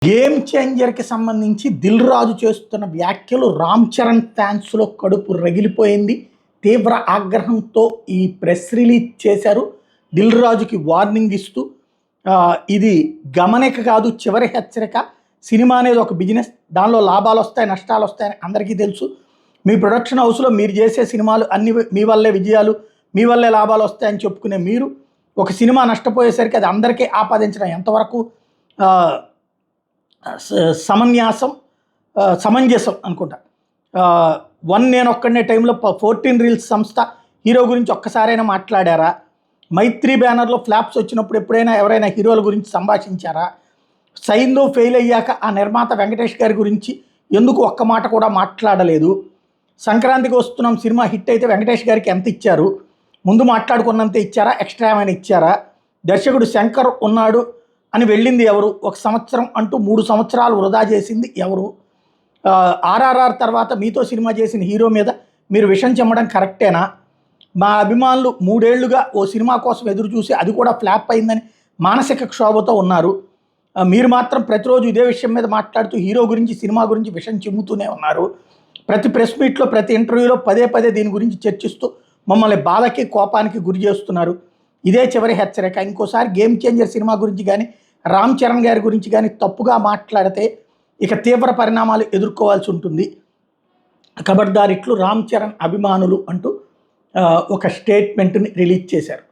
Game చేంజర్కి సంబంధించి దిల్ రాజు చేస్తున్న వ్యాఖ్యలు రామ్ చరణ్ ఫ్యాన్స్లో కడుపు రగిలిపోయింది. తీవ్ర ఆగ్రహంతో ఈ ప్రెస్ రిలీజ్ చేశారు. దిల్ రాజుకి వార్నింగ్ ఇస్తూ ఇది గమనిక కాదు, చివరి హెచ్చరిక. సినిమా అనేది ఒక బిజినెస్, దానిలో లాభాలు వస్తాయి, నష్టాలు వస్తాయని అందరికీ తెలుసు. మీ ప్రొడక్షన్ హౌస్లో మీరు చేసే సినిమాలు అన్ని మీ వల్లే విజయాలు, మీ వల్లే లాభాలు వస్తాయని చెప్పుకునే మీరు ఒక సినిమా నష్టపోయేసరికి అది అందరికీ ఆపాదించడం ఎంతవరకు సమంజసం అనుకుంటా. నేను ఒక్కడనే టైంలో 14 రీల్స్ సంస్థ హీరో గురించి ఒక్కసారైనా మాట్లాడారా? మైత్రి బ్యానర్లో ఫ్లాప్స్ వచ్చినప్పుడు ఎప్పుడైనా ఎవరైనా హీరోల గురించి సంభాషించారా? సైందో ఫెయిల్ అయ్యాక ఆ నిర్మాత వెంకటేష్ గారి గురించి ఎందుకు ఒక్క మాట కూడా మాట్లాడలేదు? సంక్రాంతికి వస్తున్నాం సినిమా హిట్ అయితే వెంకటేష్ గారికి ఎంత ఇచ్చారు? ముందు మాట్లాడుకున్నంత ఇచ్చారా? ఎక్స్ట్రా ఏమైనా ఇచ్చారా? దర్శకుడు శంకర్ ఉన్నాడు అని వెళ్ళింది ఎవరు? 1 సంవత్సరం అంటూ 3 సంవత్సరాలు వృధా చేసింది ఎవరు? ఆర్ఆర్ఆర్ తర్వాత మీతో సినిమా చేసిన హీరో మీద మీరు విషం చెమ్మడం కరెక్టేనా? మా అభిమానులు 3 ఏళ్లుగా ఓ సినిమా కోసం ఎదురు చూసి అది కూడా ఫ్లాప్ అయిందని మానసిక క్షోభతో ఉన్నారు. మీరు మాత్రం ప్రతిరోజు ఇదే విషయం మీద మాట్లాడుతూ హీరో గురించి, సినిమా గురించి విషం చిమ్ముతూనే ఉన్నారు. ప్రతి ప్రెస్ మీట్లో, ప్రతి ఇంటర్వ్యూలో పదే పదే దీని గురించి చర్చిస్తూ మమ్మల్ని బాధకి, కోపానికి గురి చేస్తున్నారు. ఇదే చివరి హెచ్చరిక. ఇంకోసారి గేమ్ చేంజర్ సినిమా గురించి కానీ, రామ్ చరణ్ గారి గురించి కానీ తప్పుగా మాట్లాడితే ఇక తీవ్ర పరిణామాలు ఎదుర్కోవాల్సి ఉంటుంది. ఖబర్దార్ ఇట్లు రామ్ చరణ్ అభిమానులు అంటూ ఒక స్టేట్మెంట్ని రిలీజ్ చేశారు.